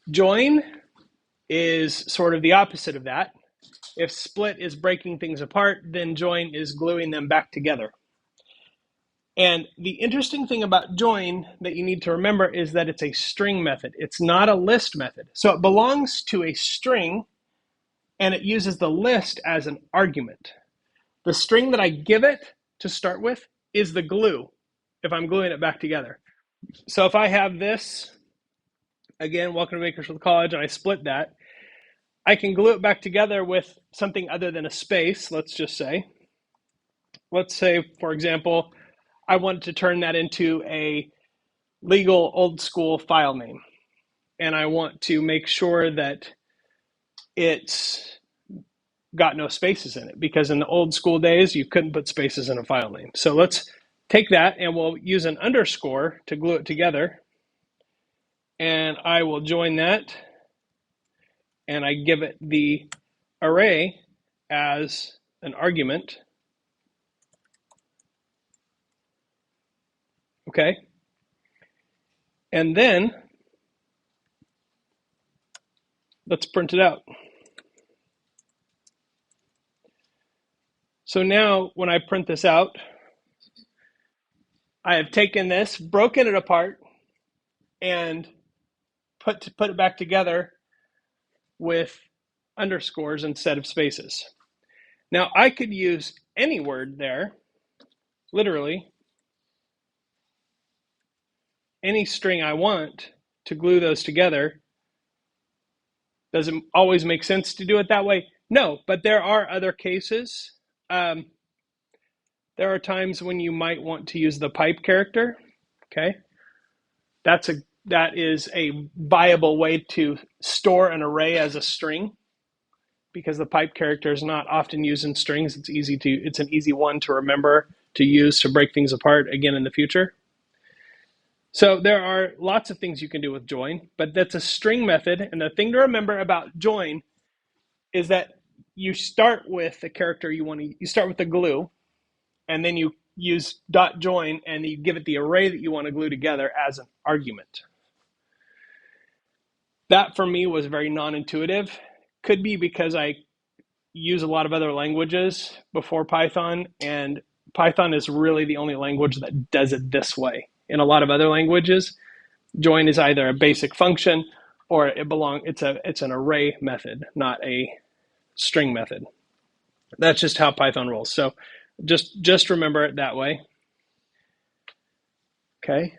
Join is sort of the opposite of that. If split is breaking things apart, then join is gluing them back together. And the interesting thing about join that you need to remember is that it's a string method. It's not a list method. So it belongs to a string, and it uses the list as an argument. The string that I give it to start with is the glue if I'm gluing it back together. So if I have this, again, welcome to Bakersfield College, and I split that, I can glue it back together with something other than a space, let's just say. Let's say, for example, I want to turn that into a legal old school file name. And I want to make sure that it's got no spaces in it, because in the old school days, you couldn't put spaces in a file name. So let's take that and we'll use an underscore to glue it together. And I will join that and I give it the array as an argument. Okay. And then let's print it out. So now when I print this out, I have taken this, broken it apart, and put it back together with underscores instead of spaces. Now I could use any word there, literally any string I want to glue those together. Does it always make sense to do it that way? No, but there are other cases. There are times when you might want to use the pipe character. Okay, that is a viable way to store an array as a string, because the pipe character is not often used in strings. It's an easy one to remember to use to break things apart again in the future. So there are lots of things you can do with join, but that's a string method. And the thing to remember about join is that you start with the character you start with the glue, and then you use dot join and you give it the array that you want to glue together as an argument. That for me was very non-intuitive. Could be because I use a lot of other languages before Python, and Python is really the only language that does it this way. In a lot of other languages, join is either a basic function or it's an array method, not a string method. That's just how Python rolls. So just remember it that way. Okay.